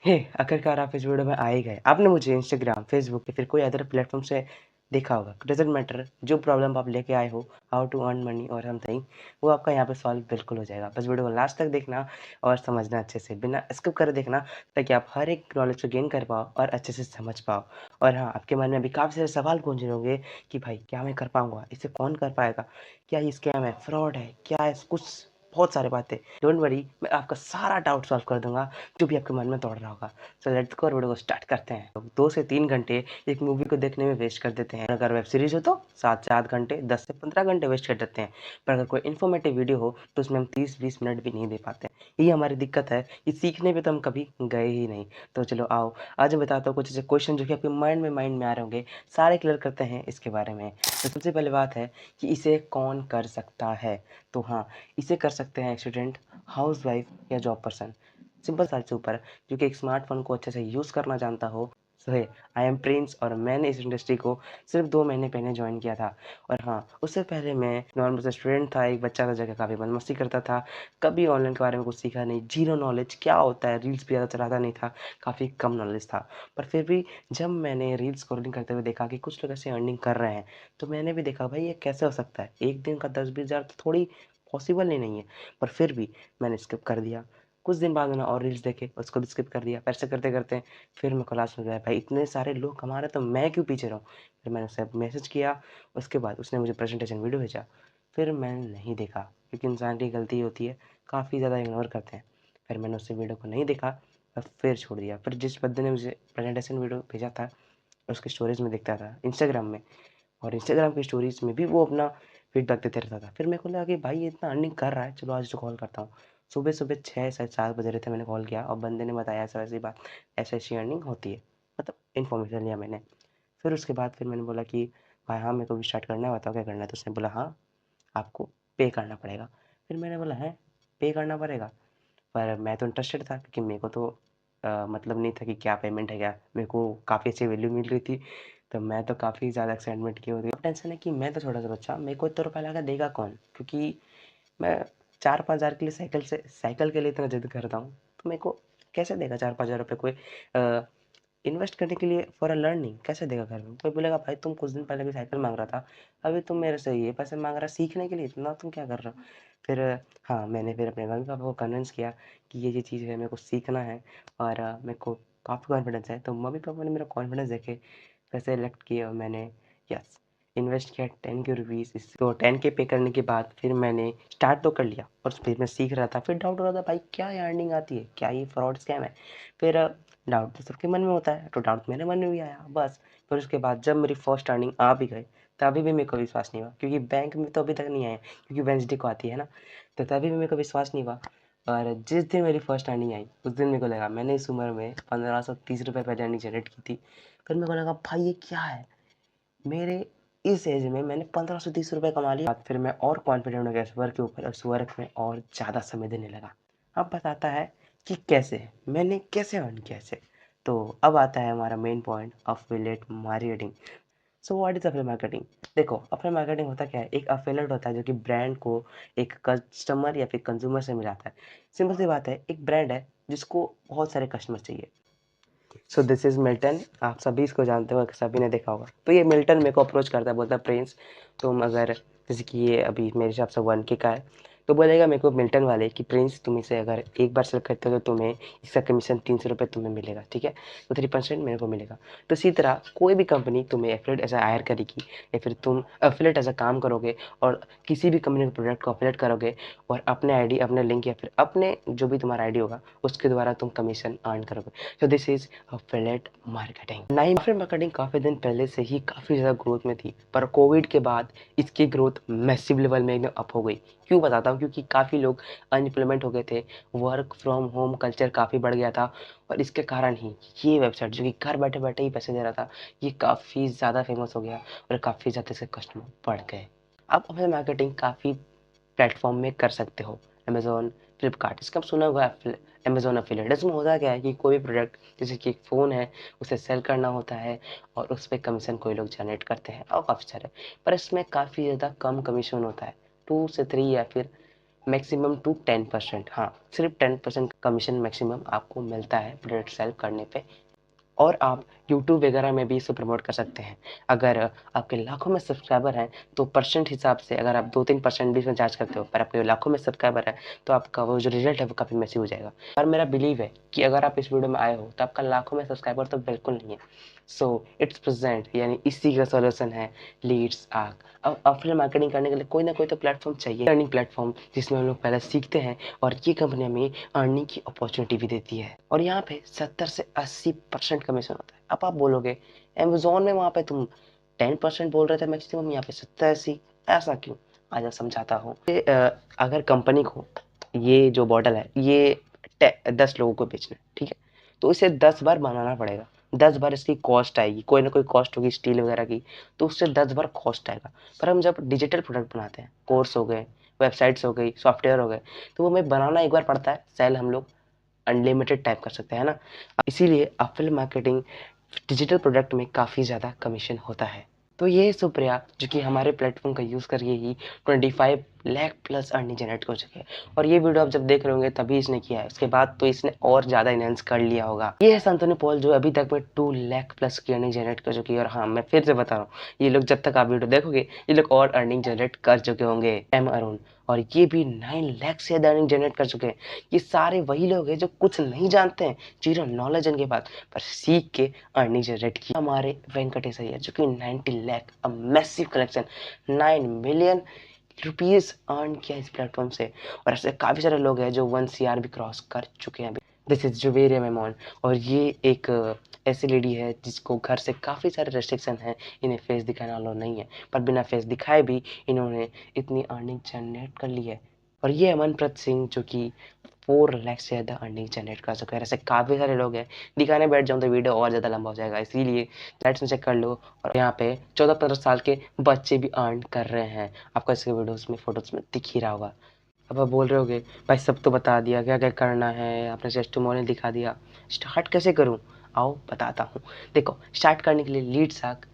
हे आखिरकार आप इस वीडियो में आ ही गए। आपने मुझे इंस्टाग्राम, फेसबुक या फिर कोई अदर प्लेटफ़ॉर्म से देखा होगा। डज़न्ट मैटर जो प्रॉब्लम आप लेके आए हो, हाउ टू अर्न मनी और समथिंग, वो आपका यहाँ पे सॉल्व बिल्कुल हो जाएगा। बस वीडियो को लास्ट तक देखना और समझना अच्छे से, बिना स्किप करे देखना, ताकि आप हर एक नॉलेज को गेन कर पाओ और अच्छे से समझ पाओ। और हाँ, आपके मन में अभी काफ़ी सारे सवाल गूंज रहे होंगे कि भाई क्या मैं कर पाऊँगा? इसे कौन कर पाएगा? क्या ये स्कैम है, फ्रॉड है? क्या है? कुछ बहुत सारी बातें। डोंट वरी, मैं आपका सारा डाउट सॉल्व कर दूँगा, जो भी आपके मन में दौड़ रहा होगा। सो लेट्स गो और वीडियो को स्टार्ट करते हैं। तो 2 से 3 घंटे एक मूवी को देखने में वेस्ट कर देते हैं। अगर वेब सीरीज़ हो तो 7 से 8 घंटे, 10 से 15 घंटे वेस्ट कर देते हैं। पर अगर कोई इन्फॉर्मेटिव वीडियो हो तो उसमें हम 30-20 मिनट भी नहीं दे पाते। यही हमारी दिक्कत है कि सीखने पे तो हम कभी गए ही नहीं। तो चलो आओ, आज मैं बताता हूँ कुछ ऐसे क्वेश्चन जो कि आपके माइंड में आ रहे होंगे, सारे क्लियर करते हैं इसके बारे में। तो सबसे पहले बात है कि इसे कौन कर सकता है? तो हाँ, इसे कर सकते हैं स्टूडेंट, हाउसवाइफ या जॉब पर्सन। सिंपल सा ऊपर जो कि एक स्मार्टफ़ोन को अच्छे से यूज़ करना जानता हो। सो हे, आई एम प्रिंस और मैंने इस इंडस्ट्री को सिर्फ़ 2 महीने पहले जॉइन किया था। और हाँ, उससे पहले मैं नॉर्मल सा स्टूडेंट था, एक बच्चा था जो कि काफ़ी बदमाशी करता था। कभी ऑनलाइन के बारे में कुछ सीखा नहीं, ज़ीरो नॉलेज क्या होता है, रील्स भी ज़्यादा चलाता नहीं था, काफ़ी कम नॉलेज था। पर फिर भी जब मैंने रील्स स्क्रॉलिंग करते हुए देखा कि कुछ लोग ऐसे अर्निंग कर रहे हैं, तो मैंने भी देखा भाई ये कैसे हो सकता है? एक दिन का 10-20 हज़ार तो थोड़ी पॉसिबल ही नहीं है। पर फिर भी मैंने स्किप कर दिया। कुछ दिन बाद मैंने और रील्स देखे, उसको भी स्किप कर दिया। ऐसे करते-करते फिर मेरे को लास्ट में गया भाई इतने सारे लोग कमा रहे हैं तो मैं क्यों पीछे रहूँ? फिर मैंने उसे मैसेज किया, उसके बाद उसने मुझे प्रेज़ेंटेशन वीडियो भेजा। फिर मैंने नहीं देखा क्योंकि इंसान की गलती होती है, काफ़ी ज़्यादा इग्नोर करते हैं। फिर मैंने उससे वीडियो को नहीं देखा और फिर छोड़ दिया। फिर जिस बंदे ने मुझे प्रेज़ेंटेशन वीडियो भेजा था, उसकी स्टोरीज़ में दिखता था इंस्टाग्राम में। और इंस्टाग्राम की स्टोरीज़ में भी वो अपना फीडबैक देते रहता था। फिर मेरे को लगा कि भाई ये इतना अर्निंग कर रहा है, चलो आज तो कॉल करता हूँ। सुबह-सुबह 6 साढ़े 7 बज रहे थे, मैंने कॉल किया और बंदे ने बताया ऐसा-ऐसी बात, ऐसी-ऐसी अर्निंग होती है। मतलब इन्फॉर्मेशन लिया मैंने। फिर उसके बाद फिर मैंने बोला कि भाई हाँ, मेरे को भी स्टार्ट करना है, बताओ क्या करना है? तो उसने बोला हाँ, आपको पे करना पड़ेगा। फिर मैंने बोला हैं, पे करना पड़ेगा? पर मैं तो इंटरेस्टेड था क्योंकि मेरे को तो मतलब नहीं था कि क्या पेमेंट है क्या, मेरे को काफ़ी अच्छी वैल्यू मिल रही थी, तो मैं तो काफ़ी ज़्यादा एक्साइटमेंट की हो रही। अब टेंशन है कि मैं तो छोटा-सा बच्चा, मेरे को इतना रुपया लगा देगा कौन? क्योंकि मैं 4-5 हज़ार के लिए साइकिल के लिए इतना ज़िद करता हूँ, तो मेरे को कैसे देगा 4-5 हज़ार रुपए कोई इन्वेस्ट करने के लिए फॉर अ लर्निंग कैसे देगा घर में? कोई बोलेगा भाई तुम कुछ दिन पहले भी साइकिल माँग रहा था, अभी तुम मेरे से ये पैसे माँग रहा है सीखने के लिए, इतना तुम क्या कर रहे हो? फिर हाँ, मैंने फिर अपने मम्मी-पापा को कन्विंस किया कि ये चीज़ है, मेरे को सीखना है और मेरे को काफ़ी कॉन्फिडेंस है। तो मम्मी-पापा ने मेरा कॉन्फिडेंस देखे पैसे इलेक्ट किए और मैंने यस इन्वेस्ट किया 10 के रुपीज़ इस तो 10 के पे करने के बाद फिर मैंने स्टार्ट तो कर लिया और फिर मैं सीख रहा था। फिर डाउट हो रहा था भाई क्या ये अर्निंग आती है? क्या ये फ्रॉड स्कैम है? फिर डाउट तो सबके मन में होता है, तो डाउट मेरे मन में भी आया बस। फिर उसके बाद जब मेरी फर्स्ट अर्निंग आ भी गई, तभी भी मेरे को विश्वास नहीं हुआ क्योंकि बैंक में तो अभी तक नहीं आया क्योंकि वेडनेसडे को आती है ना, तो तभी भी मेरे को विश्वास नहीं हुआ। और जिस दिन मेरी फर्स्ट अर्निंग आई, उस दिन मेरे को लगा मैंने इस उम्र में 1530 रुपए पहले अर्निंग जनरेट की थी। फिर मेरे को लगा भाई ये क्या है? मेरे इस एज में मैंने 1530 रुपए कमा लिया। फिर मैं और कॉन्फिडेंट हो गया इस वर्क के ऊपर और इस वर्क में और ज़्यादा समय देने लगा। अब बताता है कि कैसे? मैंने कैसे अर्न किया इसे? तो अब आता है हमारा main point affiliate marketing. So what is affiliate marketing? देखो, अफ़िलिएट मार्केटिंग होता क्या है? एक अफ़िलिएट होता है जो कि ब्रांड को एक कस्टमर या फिर कंज्यूमर से मिलाता है। सिंपल सी बात है, एक ब्रांड है जिसको बहुत सारे कस्टमर चाहिए। सो दिस इज़ मिल्टन, आप सभी इसको जानते हो, सभी ने देखा होगा। तो ये मिल्टन मेरे को अप्रोच करता है, बोलता है प्रिंस तुम अगर जैसे कि ये अभी मेरे हिसाब से 1K का है, तो बोलेगा मेरे को मिल्टन वाले कि प्रिंस तुम इसे अगर एक बार सेल करते हो तो तुम्हें इसका कमीशन 300 रुपये तुम्हें मिलेगा, ठीक है? तो 3% मेरे को मिलेगा। तो इसी तरह कोई भी कंपनी तुम्हें एफिलिएट ऐसा हायर करेगी या फिर तुम एफिलिएट ऐसा काम करोगे और किसी भी कंपनी के प्रोडक्ट को एफिलिएट करोगे और अपने आईडी, अपने लिंक या फिर अपने जो भी तुम्हारा आईडी होगा, उसके द्वारा तुम कमीशन अर्न करोगे। So this is affiliate marketing. नहीं, अफिलिएट मार्केटिंग काफ़ी दिन पहले से ही काफ़ी ज़्यादा ग्रोथ में थी, पर कोविड के बाद इसकी ग्रोथ मैसिव लेवल में एकदम अप हो गई। क्यों बताता हूँ? क्योंकि काफ़ी लोग अनएम्प्लॉयमेंट हो गए थे, वर्क फ्रॉम होम कल्चर काफ़ी बढ़ गया था और इसके कारण ही ये वेबसाइट जो कि घर बैठे-बैठे ही पैसे दे रहा था, ये काफ़ी ज़्यादा फेमस हो गया और काफ़ी ज़्यादा इसके कस्टमर बढ़ गए। आप अफिलिएट मार्केटिंग काफ़ी प्लेटफ़ॉर्म में कर सकते हो। अमेज़न, फ्लिपकार्ट इसका आप सुना होगा अमेज़न एफ़िलिएट। इसमें होता क्या है कि कोई भी प्रोडक्ट जैसे कि एक फ़ोन है, उसे सेल करना होता है और उस पे कमीशन कोई लोग जनरेट करते हैं और काफ़ी सारे। पर इसमें काफ़ी ज़्यादा कम कमीशन होता है, 2 से 3 या फिर मैक्सिमम टू 10%। हाँ, सिर्फ 10% कमीशन मैक्सिमम आपको मिलता है प्रोडक्ट सेल करने पे। और आप यूट्यूब वगैरह में भी इसे प्रमोट कर सकते हैं। अगर आपके लाखों में सब्सक्राइबर हैं, तो परसेंट हिसाब से अगर आप 2-3% भी इसमें चार्ज करते हो, पर आपके लाखों में सब्सक्राइबर है, तो आपका वो जो रिजल्ट है वो काफ़ी मैसी हो जाएगा। और मेरा बिलीव है कि अगर आप इस वीडियो में आए हो, तो आपका लाखों में सब्सक्राइबर तो बिल्कुल नहीं है। सो इट्स प्रेजेंट, यानी इसी का सॉल्यूशन है लीड्स आर्क। अब अफिलिएट मार्केटिंग करने के लिए कोई ना कोई तो प्लेटफॉर्म चाहिए, अर्निंग प्लेटफॉर्म, जिसमें हम लोग पहले सीखते हैं और ये कंपनी हमें अर्निंग की अपॉर्चुनिटी भी देती है। और यहाँ पे 70 से 80% कमीशन होता है। अब आप बोलोगे अमेजोन में वहाँ पे तुम 10% बोल रहे थे मैक्सिमम, यहाँ पे 70-80, ऐसा क्यों? आज मैं समझाता हूँ। अगर कंपनी को ये जो बॉटल है ये 10 लोगों को बेचना है, ठीक है, तो इसे 10 बार बनाना पड़ेगा। 10 बार इसकी कॉस्ट आएगी, कोई ना कोई कॉस्ट होगी स्टील वगैरह की, तो उससे 10 बार कॉस्ट आएगा। पर हम जब डिजिटल प्रोडक्ट बनाते हैं, कोर्स हो गए, वेबसाइट्स हो गई, सॉफ्टवेयर हो गए, तो वो हमें बनाना एक बार पड़ता है, सेल हम लोग अनलिमिटेड टाइप कर सकते हैं ना। इसीलिए अफिलिएट मार्केटिंग डिजिटल प्रोडक्ट में काफ़ी ज़्यादा कमीशन होता है। तो ये सुप्रिया जो कि हमारे प्लेटफॉर्म का यूज़ करके ही 25 लाख प्लस अर्निंग जनरेट कर चुके हैं। और ये वीडियो आप जब देख रहे होंगे तभी इसने किया है, उसके बाद तो इसने और ज़्यादा इनहेंस कर लिया होगा। ये है संतोनी पॉल, जो अभी तक में 2 लाख प्लस की अर्निंग जनरेट कर चुकी है। और हाँ, मैं फिर से बता रहा हूँ, ये लोग जब तक आप वीडियो देखोगे, ये लोग और अर्निंग जनरेट कर चुके होंगे। एम अरुण, और ये भी 9 लाख से ज़्यादा अर्निंग जनरेट कर चुके हैं। ये सारे वही लोग हैं जो कुछ नहीं जानते हैं, जीरो नॉलेज इनके पास, पर सीख के अर्निंग जनरेट की। हमारे वेंकटेश अय्यर जो कि 90 lakh, a massive collection, 9 million rupees earn किया इस प्लेटफॉर्म से। और ऐसे काफ़ी सारे लोग हैं जो 1 CR भी क्रॉस कर चुके हैं अभी। दिस इज जुवेरिया मेमोन, और ये एक ऐसी लेडी है जिसको घर से काफ़ी सारे रेस्ट्रिक्शन है, इन्हें फेस दिखाना अलाउ नहीं है, पर बिना फेस दिखाए भी इन्होंने इतनी अर्निंग जनरेट कर ली है। और ये अमनप्रीत सिंह जो कि 4 लाख से ज़्यादा अर्निंग जनरेट कर चुका है। ऐसे काफ़ी सारे लोग हैं, दिखाने बैठ जाऊँ तो वीडियो और ज़्यादा लंबा हो जाएगा, इसीलिए लाइट्स में चेक कर लो। और यहाँ पे 14-15 साल के बच्चे भी अर्न कर रहे हैं, आपको इसके वीडियोस में, फोटोज में दिख ही रहा होगा। अब आप बोल रहे होगे भाई सब तो बता दिया, क्या क्या करना है, आपने टेस्टिमोनियल दिखा दिया, स्टार्ट कैसे करूँ? आओ बताता हूँ। देखो, स्टार्ट करने के लिए लीड्स आर्क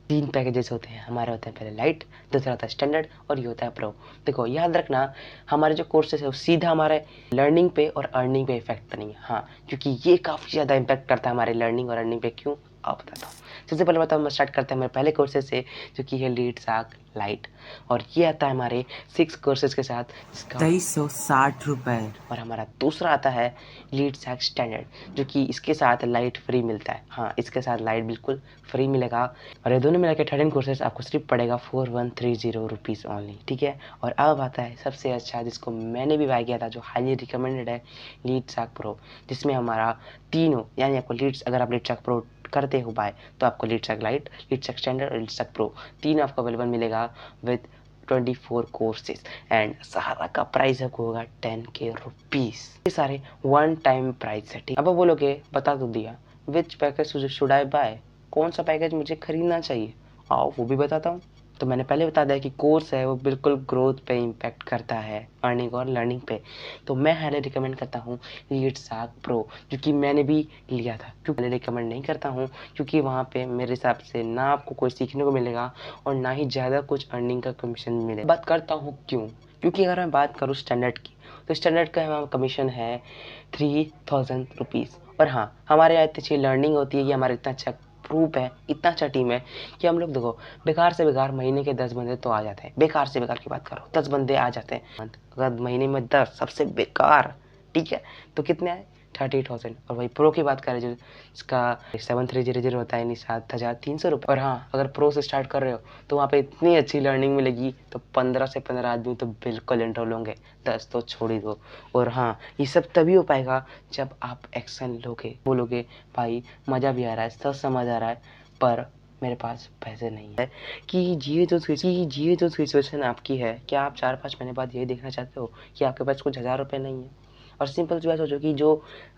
3 पैकेजेस होते हैं हमारे। होते हैं पहले लाइट, दूसरा होता है स्टैंडर्ड, और ये होता है प्रो। देखो याद रखना, हमारे जो कोर्सेज है वो सीधा हमारे लर्निंग पे और अर्निंग पे इफेक्ट करेंगे। हाँ, क्योंकि ये काफ़ी ज़्यादा इम्पैक्ट करता है हमारे लर्निंग और अर्निंग पे। क्यों, आप बताता हूँ। सबसे पहले बताओ, हम स्टार्ट करते हैं हमारे पहले कोर्सेज से, जो कि है लीड्स आर्क लाइट। और ये आता है हमारे 6 कोर्सेज के साथ, जिसका 2360 रुपये। और हमारा दूसरा आता है लीड्स आर्क स्टैंडर्ड, जो कि इसके साथ लाइट फ्री मिलता है। हाँ, इसके साथ लाइट बिल्कुल फ्री मिलेगा। और ये दोनों मिला के 13 कोर्सेज आपको सिर्फ पड़ेगा 4130 रुपीज़ ओनली, ठीक है। और अब आता है सबसे अच्छा, जिसको मैंने भी बाय किया था, जो हाईली रिकमेंडेड है, लीड्स आर्क प्रो, जिसमें हमारा तीनों, यानी आपको लीड्स, अगर आप लीड्स आर्क प्रो करते हो बाय, तो आपको Leeds Arc light, Leeds Arc standard और लीड्स आर्क प्रो तीन आपको अवेलेबल मिलेगा विद 24 कोर्सेज। एंड सारा का प्राइस आपको होगा 10K रुपीज़। ये सारे वन टाइम प्राइस है, ठीक। अब आप बोलोगे बता तो दिया, विच पैकेज शुड आई बाय, कौन सा पैकेज मुझे खरीदना चाहिए? आओ वो भी बताता हूँ। तो मैंने पहले बता दिया कि कोर्स है वो बिल्कुल ग्रोथ पे इम्पैक्ट करता है, अर्निंग और लर्निंग पे। तो मैं हाईली रिकमेंड करता हूँ लीड्स आर्क प्रो, जो कि मैंने भी लिया था। क्यों पहले रिकमेंड नहीं करता हूँ? क्योंकि वहाँ पे मेरे हिसाब से ना आपको कोई सीखने को मिलेगा और ना ही ज़्यादा कुछ अर्निंग का कमीशन मिलेगा। बात करता हूँ क्यों, क्योंकि अगर मैं बात करूँ स्टैंडर्ड की, तो स्टैंडर्ड का कमीशन है 3000 रुपीज़। और हाँ, हमारे यहाँ इतनी अच्छी लर्निंग होती है, ये हमारा इतना अच्छा ग्रुप है, इतना अच्छा टीम है कि हम लोग देखो, बेकार से बेकार महीने के 10 बंदे तो आ जाते हैं। बेकार से बेकार की बात करो, 10 बंदे आ जाते हैं। अगर महीने में 10 सबसे बेकार, ठीक है, तो कितने आए? 30,000। और वही प्रो की बात करें, जो इसका 7300 होता है, यानी 7300 रुपये। और हाँ, अगर प्रो से स्टार्ट कर रहे हो तो वहाँ पे इतनी अच्छी लर्निंग मिलेगी, तो 15 से 15 आदमी तो बिल्कुल एनरोल होंगे, 10 तो छोड़ ही दो। और हाँ, ये सब तभी हो पाएगा जब आप एक्शन लोगे, बोलोगे भाई मज़ा भी आ रहा है, सब समझ आ रहा है, पर मेरे पास पैसे नहीं है। कि ये जो सिचुएशन आपकी है, क्या आप 4-5 महीने बाद यही देखना चाहते हो कि आपके पास कुछ हज़ार रुपये नहीं है? और सिंपल सी बात सोचो कि जो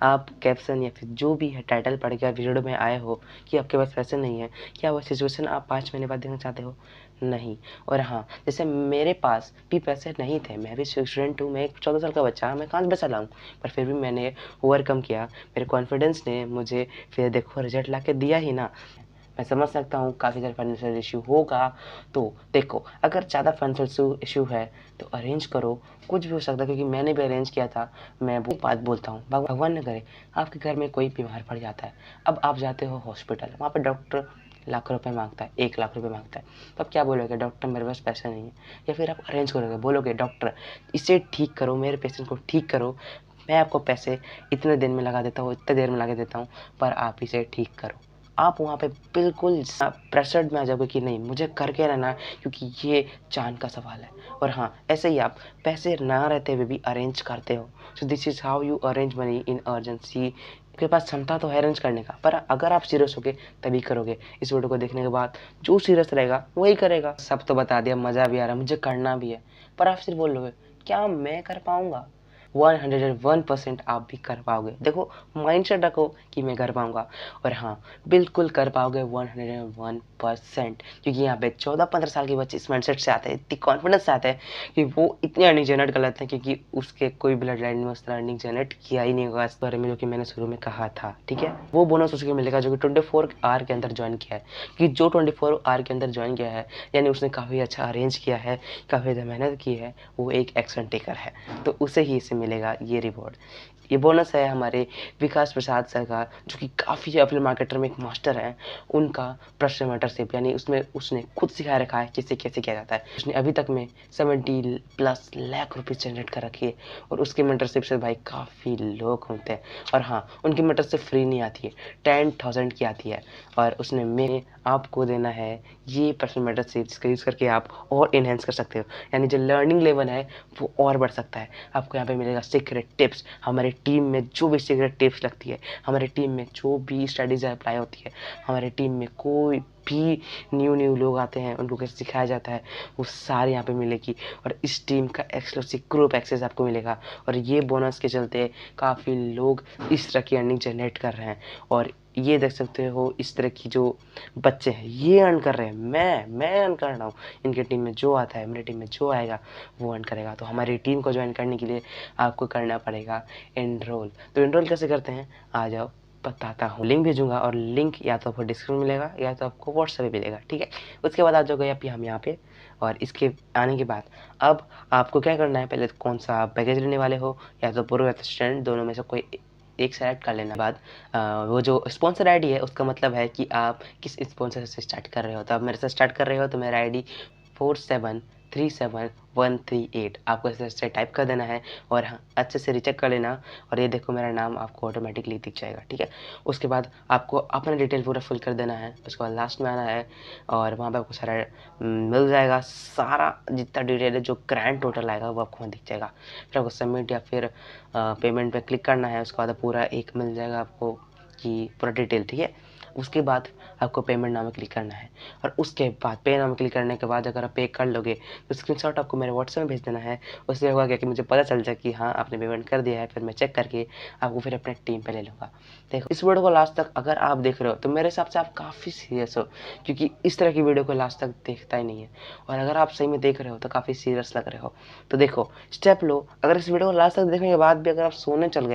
आप कैप्शन या फिर जो भी है टाइटल पढ़ के आप वीडियो में आए हो कि आपके पास पैसे नहीं है, क्या वो सिचुएशन आप 5 महीने बाद देखना चाहते हो? नहीं। और हाँ, जैसे मेरे पास भी पैसे नहीं थे, मैं भी स्टूडेंट हूँ, मैं एक 14 साल का बच्चा, मैं कहाँ से पैसा लाऊँ? पर फिर भी मैंने ओवरकम किया, मेरे कॉन्फिडेंस ने मुझे फिर देखो रिजल्ट ला के दिया ही ना। मैं समझ सकता हूँ काफ़ी ज़्यादा फाइनेंशियल इश्यू होगा। तो देखो, अगर ज़्यादा फाइनेंशियल इश्यू है तो अरेंज करो, कुछ भी हो सकता है, क्योंकि मैंने भी अरेंज किया था। मैं वो बात बोलता हूँ, भगवान न करे आपके घर में कोई बीमार पड़ जाता है। अब आप जाते हो हॉस्पिटल, वहाँ पे डॉक्टर लाख रुपए माँगता है, 1 लाख रुपए माँगता है। तो आप क्या बोलोगे? डॉक्टर मेरे पास पैसे नहीं है। या फिर आप अरेंज करोगे, बोलोगे डॉक्टर इसे ठीक करो, मेरे पेशेंट को ठीक करो, मैं आपको पैसे इतने दिन में लगा देता हूँ, इतने देर में लगा देता हूँ, पर आप इसे ठीक करो। आप वहाँ पे बिल्कुल प्रेशर्ड में आ जाओगे कि नहीं, मुझे करके रहना है, क्योंकि ये जान का सवाल है। और हाँ, ऐसे ही आप पैसे ना रहते हुए भी अरेंज करते हो। So this is how you arrange money in urgency. आपके पास क्षमता तो है अरेंज करने का, पर अगर आप सीरियस होगे तभी करोगे। इस वीडियो को देखने के बाद जो सीरियस रहेगा वही करेगा। सब तो बता दिया, मज़ा भी आ रहा है, मुझे करना भी है, पर आप सिर्फ बोलोगे क्या मैं कर पाऊँगा? 101% आप भी कर पाओगे। देखो, माइंडसेट रखो कि मैं कर पाऊँगा, और हाँ, बिल्कुल कर पाओगे 101%, क्योंकि यहाँ पे 14-15 साल के बच्चे इस माइंडसेट से आते हैं, इतनी कॉन्फिडेंस से आते हैं कि वो इतनी अर्निंग जनरेट कर लेते हैं, क्योंकि उसके कोई ब्लड लाइन में उसने अर्निंग जनरेट किया ही नहीं होगा। इस बारे में जो कि मैंने शुरू में कहा था, ठीक है? वो बोनस उसको मिलेगा जो कि 24 आवर के अंदर ज्वाइन किया है, कि जो 24 आवर के अंदर ज्वाइन किया है, यानी उसने काफ़ी अच्छा अरेंज किया है, काफ़ी ज़्यादा मेहनत की है, वो एक एक्शन टेकर है, तो उसे ही इसे मिलेगा ये रिवॉर्ड। ये बोनस है हमारे विकास प्रसाद सर का, जो कि काफ़ी एफिलिएट मार्केटर में एक मास्टर हैं। उनका प्रश्न मेंटरशिप, यानी उसमें उसने खुद सिखा रखा है किसे कैसे किया जाता है। उसने अभी तक में 70+ लाख रुपए जनरेट कर रखी है, और उसके मेंटरशिप से भाई काफ़ी लोग होते हैं। और हाँ, उनकी मेंटरशिप फ्री नहीं आती है, 10,000 की आती है, और उसने में आपको देना है ये पर्सनल मेंटरशिप, जिसका यूज़ करके आप और इन्हेंस कर सकते हो, यानी जो लर्निंग लेवल है वो और बढ़ सकता है। आपको यहाँ पे मिलेगा सीक्रेट टिप्स, हमारे टीम में जो भी सीक्रेट टिप्स लगती है, हमारे टीम में जो भी स्टडीज़ अप्लाई होती है, हमारे टीम में कोई भी न्यू लोग आते हैं, उनको कैसे सिखाया जाता है, वो सारे यहाँ पे मिलेगी। और इस टीम का एक्सक्लूसिव ग्रुप एक्सेस आपको मिलेगा, और ये बोनस के चलते काफ़ी लोग इस तरह की अर्निंग जनरेट कर रहे हैं। और ये देख सकते हो, इस तरह की जो बच्चे हैं ये अर्न कर रहे हैं, मैं अर्न कर रहा हूँ। इनके टीम में जो आता है, मेरी टीम में जो आएगा वो अर्न करेगा। तो हमारी टीम को ज्वाइन करने के लिए आपको करना पड़ेगा एनरोल। तो एनरोल कैसे करते हैं, आ जाओ बताता हूँ। लिंक भेजूंगा, और लिंक या तो आपको डिस्क्रिप्शन मिलेगा या तो आपको व्हाट्सएप पे मिलेगा, ठीक है? उसके बाद आ जाओगे आप हम यहाँ पे, और इसके आने के बाद अब आपको क्या करना है, पहले तो कौन सा पैकेज लेने वाले हो, या तो प्रो या तो स्टूडेंट, दोनों में से कोई एक सेलेक्ट कर लेना। बाद वो जो स्पॉन्सर आईडी है उसका मतलब है कि आप किस स्पॉन्सर से स्टार्ट कर रहे हो। तो आप मेरे से स्टार्ट कर रहे हो तो मेरा आईडी 4737138 आपको ऐसे टाइप कर देना है, और हाँ, अच्छे से रिचेक कर लेना। और ये देखो, मेरा नाम आपको ऑटोमेटिकली दिख जाएगा, ठीक है? उसके बाद आपको अपना डिटेल पूरा फिल कर देना है, उसके बाद लास्ट में आना है, और वहाँ पे आपको सारा मिल जाएगा, सारा जितना डिटेल है, जो ग्रैंड टोटल आएगा वो आपको वहाँ दिख जाएगा। फिर आपको सबमिट या फिर पेमेंट पे क्लिक करना है। उसके बाद पूरा एक मिल जाएगा आपको कि पूरा डिटेल, ठीक है? उसके बाद आपको पेमेंट नाम में क्लिक करना है, और उसके बाद पे नाम में क्लिक करने के बाद अगर आप पे कर लोगे तो स्क्रीनशॉट आपको मेरे व्हाट्सएप में भेज देना है। उससे होगा क्या कि मुझे पता चल जाए कि हाँ, आपने पेमेंट कर दिया है, फिर मैं चेक करके आपको फिर अपने टीम पे ले लूँगा। देखो, इस वीडियो को लास्ट तक अगर आप देख रहे हो तो मेरे हिसाब से आप काफ़ी सीरियस हो, क्योंकि इस तरह की वीडियो को लास्ट तक देखता ही नहीं है। और अगर आप सही में देख रहे हो तो काफ़ी सीरियस लग रहे हो। तो देखो, स्टेप लो। अगर इस वीडियो को लास्ट तक देखने के बाद भी अगर आप सोने चल गए